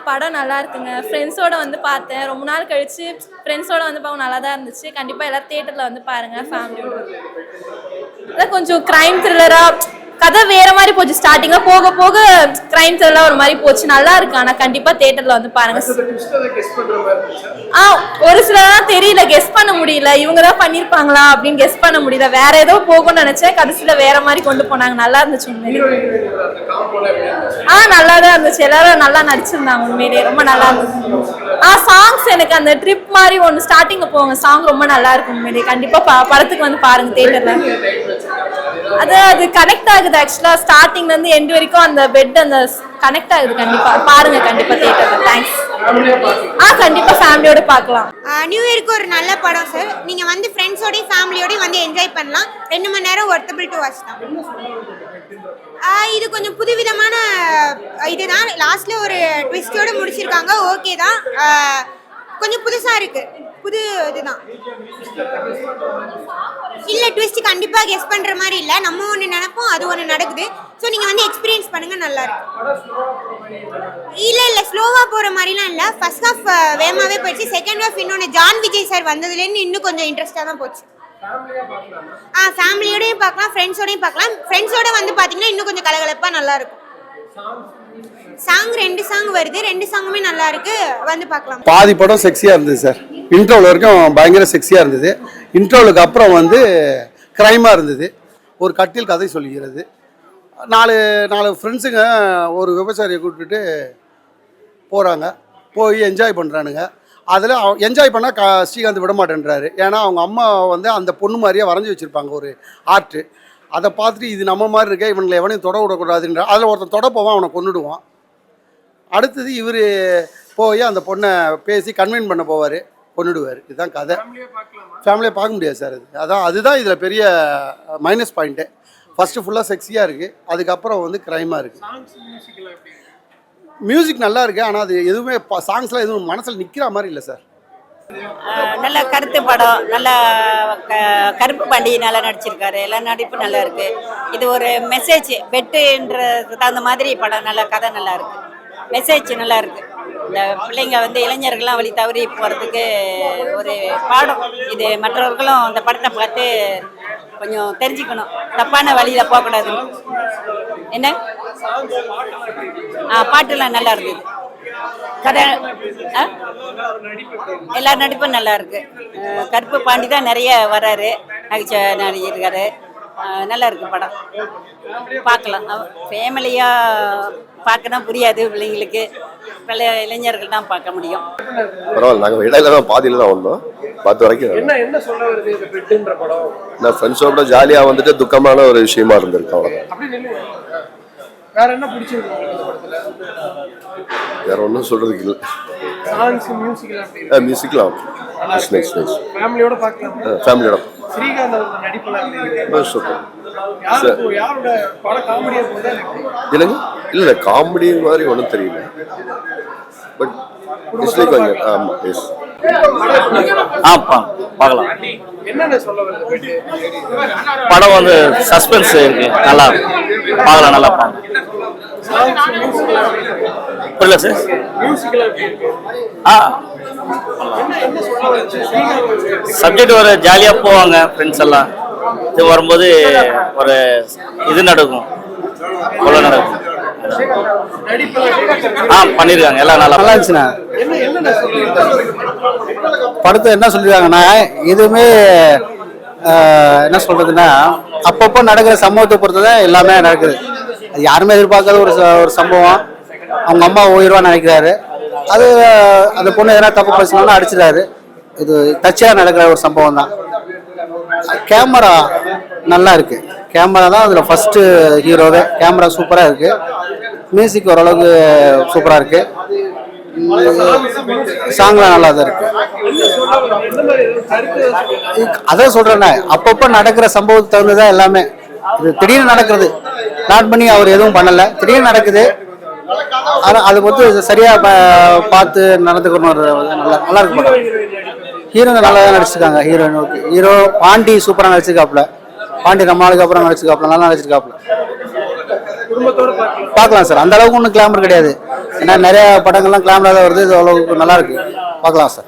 படம் நல்லா இருக்குங்க. ஃப்ரெண்ட்ஸோட வந்து பார்த்தேன். ரொம்ப நாள் கழிச்சு ஃப்ரெண்ட்ஸோட வந்து பார்க்க நல்லா தான் இருந்துச்சு. கண்டிப்பாக எல்லாரும் தியேட்டரில் வந்து பாருங்கள் ஃபேமிலியோட. அதான் கொஞ்சம் க்ரைம் த்ரில்லராக கதை வேறு மாதிரி போச்சு. ஸ்டார்டிங்காக போக போக க்ரைம் த்ரில்லராக ஒரு மாதிரி போச்சு. நல்லா இருக்கு. ஆனால் கண்டிப்பாக தியேட்டரில் வந்து பாருங்கள். ஒரு சிலதான் தெரியல, கெஸ் பண்ண முடியல. இவங்க தான் பண்ணியிருப்பாங்களா அப்படின்னு கெஸ் பண்ண முடியல. வேற ஏதோ போகும்னு நினைச்சேன், கடைசியில் வேற மாதிரி கொண்டு போனாங்க. நல்லா இருந்துச்சு உண்மையிலே. நல்லா தான் இருந்துச்சு. எல்லாரும் நல்லா நடிச்சிருந்தாங்க. உண்மையிலேயே ரொம்ப நல்லா இருந்துச்சு. சாங்ஸ் எனக்கு அந்த ட்ரிப் மாதிரி ஒன்று ஸ்டார்டிங்ல போவாங்க, சாங் ரொம்ப நல்லா இருக்கும் உண்மையிலேயே. கண்டிப்பா படத்துக்கு வந்து பாருங்க தியேட்டர்ல. அது கனெக்ட் ஆகுது ஆக்சுவலா. ஸ்டார்டிங்ல இருந்து எண்ட் வரைக்கும் அந்த பெட் அந்த கனெக்ட் ஆகுது. கண்டிப்பா பாருங்க, கண்டிப்பா தியேட்டர்ல. தேங்க்ஸ். கண்டிப்பா ஃபேமிலியோட பார்க்கலாம். நியூ இயருக்கு ஒரு நல்ல படம் சார். நீங்க வந்து ஃப்ரெண்ட்ஸோடய ஃபேமிலியோடய வந்து என்ஜாய் பண்ணலாம். 2 மணி நேரம் ஒர்த்தபிள் டு வாட்ச் தான். இது கொஞ்சம் புதுவிதமான இதுதான். லாஸ்ட்ல ஒரு ட்விஸ்டோட முடிச்சிருக்காங்க. ஓகே தான், கொஞ்சம் புதுசா இருக்கு. புது இதுதான். இல்ல ட்விஸ்ட் கண்டிப்பா கெஸ் பண்ற மாதிரி இல்ல. நம்ம ஒண்ணு நினைப்போம், அது ஒண்ணு நடக்குது. சோ நீங்க வந்து எக்ஸ்பீரியன்ஸ் பண்ணுங்க, நல்லா இருக்கு. இல்ல ஸ்லோவா போற மாதிரிலாம் இல்ல. ஃபர்ஸ்ட் ஹாஃப் வேகமாவே போயிடுச்சு. செகண்ட் ஹாஃப் இன்னொன்னு ஜான் விஜய் சார் வந்ததுல இருந்து இன்னும் கொஞ்சம் இன்ட்ரெஸ்டா தான் போச்சு. ஃபேமிலியோடயும் பார்க்கலாம், ஃப்ரெண்ட்ஸோடயும் பார்க்கலாம். ஃப்ரெண்ட்ஸோட வந்து பாத்தீங்கன்னா இன்னும் கொஞ்சம் கலகலப்பா நல்லா இருக்கும். சாங் 2 சாங் வருது. 2 சாங்குமே நல்லா இருக்கு, வந்து பார்க்கலாம். பாதி படம் செக்ஸியா இருந்தது சார். இன்ட்ரோல் வரைக்கும் பயங்கர செக்ஸியா இருந்தது. இன்ட்ரோலுக்கு அப்புறம் வந்து கிரைமா இருந்தது. ஒரு கட்டில் கதை சொல்லுகிறது. 4 ஃப்ரெண்ட்ஸுங்க ஒரு விபச்சாரியை கூப்பிட்டுட்டு போகிறாங்க. போய் என்ஜாய் பண்ணுறானுங்க. அதில் என்ஜாய் பண்ணால் ஸ்ரீகாந்த் விட மாட்டேன்றாரு. ஏன்னா அவங்க அம்மா வந்து அந்த பொண்ணு மாதிரியே வரைஞ்சி வச்சுருப்பாங்க ஒரு ஆர்ட்டு. அதை பார்த்துட்டு இது நம்ம மாதிரி இருக்க, இவங்களை எவனையும் தொட விடக்கூடாதுன்ற. அதில் ஒருத்தன் தொட போவான், அவனை கொண்டுடுவான். அடுத்தது இவர் போய் அந்த பொண்ணை பேசி கன்வின்ஸ் பண்ண போவார், கொண்டுடுவார். இதுதான் கதை. ஃபேமிலியாக பார்க்க முடியாது சார். அதுதான் இதில் பெரிய மைனஸ் பாயிண்ட்டு. ஃபஸ்ட்டு ஃபுல்லாக செக்ஸியாக இருக்குது, அதுக்கப்புறம் வந்து க்ரைமாக இருக்குது. மியூசிக் நல்லா இருக்குது, ஆனால் அது எதுவுமே சாங்ஸ்லாம் எதுவும் மனசில் நிற்கிற மாதிரி இல்லை சார். நல்ல கருத்து படம். நல்ல கருப்பு பாண்டி நல்லா நடிச்சிருக்காரு. எல்லா நடிப்பும் நல்லா இருக்கு. இது ஒரு மெசேஜ், பெட்டுன்றதுக்கு தகுந்த மாதிரி படம். நல்ல கதை நல்லா இருக்கு, மெசேஜ் நல்லா இருக்கு. இந்த பிள்ளைங்க வந்து இளைஞர்கள்லாம் வழி தவறி போகிறதுக்கு ஒரு பாடம் இது. மற்றவர்களும் அந்த படத்தை பார்த்து கொஞ்சம் தெரிஞ்சுக்கணும், தப்பான வழியில் போகக்கூடாது. என்ன பாட்டுலாம் நல்லா இருந்தது. கதை எல்லா நடிப்பும் நல்லா இருக்கு. கருப்பு பாண்டி தான் நிறைய வர்றாரு, நடிச்சிருக்காரு. நல்லா இருக்கு படம், பார்க்கலாம். ஃபேமிலியாக பார்க்கணும், புரியாது பிள்ளைங்களுக்கு. பழைய இளைஞர்கள் தான் பார்க்க முடியும். பரவாயில்ல, நாங்கள் இடையில தான் பாதியில் தான் வந்தோம். பார்த்து வரைக்கும் என்ன சொல்ல வருது இந்த பெட்டுன்ற படம்? நான் ஃப்ரெண்ட்ஸோட ஜாலியாக வந்துட்டு துக்கமான ஒரு விஷயமா இருந்திருக்கு, அவ்வளோதான். வேற என்ன பிடிச்சிருக்கு இந்த படத்துல? வேற ஒன்றும் சொல்றதுக்கு இல்லை. சாங்ஸ் மியூசிக்லாம் ஃபேமிலியோட பார்க்கலாம். ஃபேமிலியோட ஸ்ரீகாந்த் அவரோட நடிப்புலாம் சூப்பர். யாரோட படம் காமெடியா போகுது? இல்லைங்க, இல்லை காமெடி மாதிரி ஒன்றும் தெரியல. பட் இட்ஸ் லைக் ஆமாம் எஸ். பார்க்கலாம். என்னென்ன சொல்ல வருது பெட்டு? படம் வந்து சஸ்பென்ஸ் இருக்கு, நல்லா பார்க்கலாம். நல்லா புரியல சார். சப்ஜெக்ட் ஒரு ஜாலியா போவாங்க ஃப்ரெண்ட்ஸ் எல்லாம். இது வரும்போது ஒரு இது நடக்கும், கொலை நடக்கும். பண்ணிருக்காங்க, எல்லாம் நல்லா இருந்துச்சுண்ணா. படத்தை என்ன சொல்லிருக்காங்கன்னா, எதுவுமே என்ன சொல்றதுன்னா அப்பப்போ நடக்கிற சம்பவத்தை பொறுத்து தான் எல்லாமே நடக்குது. அது யாருமே எதிர்பார்க்காத ஒரு சம்பவம். அவங்க அம்மா உயிர்வான்னு நினைக்கிறாரு. அது அந்த பொண்ணு எதனா தப்பு பேசினாலும் அடிச்சிடாரு. இது தச்சையாக நடக்கிற ஒரு சம்பவம் தான். கேமரா நல்லா இருக்கு. கேமரா தான் அதில் ஃபர்ஸ்ட் ஹீரோவே. கேமரா சூப்பராக இருக்கு. மியூசிக் ஓரளவுக்கு சூப்பராக இருக்கு. சாங்லாம் நல்லா தான் இருக்கு. அதான் சொல்றேன்னே, அப்பப்போ நடக்கிற சம்பவத்துக்கு தகுந்ததான் எல்லாமே. இது திடீர்னு நடக்கிறது, பிளான் பண்ணி அவர் எதுவும் பண்ணல, திடீர்னு நடக்குது. ஆனால் அது வந்து சரியா பார்த்து நடந்துக்கணும். நல்லா இருக்கு படம். ஹீரோங்க நல்லா தான் நடிச்சிருக்காங்க. ஹீரோ பாண்டி சூப்பராக நடிச்சிருக்காப்புல. பாண்டி ரொம்ப நாளுக்கு அப்புறம் நடிச்சிருக்காப்புல, நல்லா நடிச்சிருக்காப்புல. குடும்பத்தோட பார்க்கலாம். பார்க்கலாம் சார். அந்த அளவுக்கு ஒன்றும் கிளாமர் கிடையாது. ஏன்னா நிறைய படங்கள்லாம் கிளாமரா தான் வருது. இது அவ்வளவுக்கு நல்லா இருக்கு. பார்க்கலாம் சார்.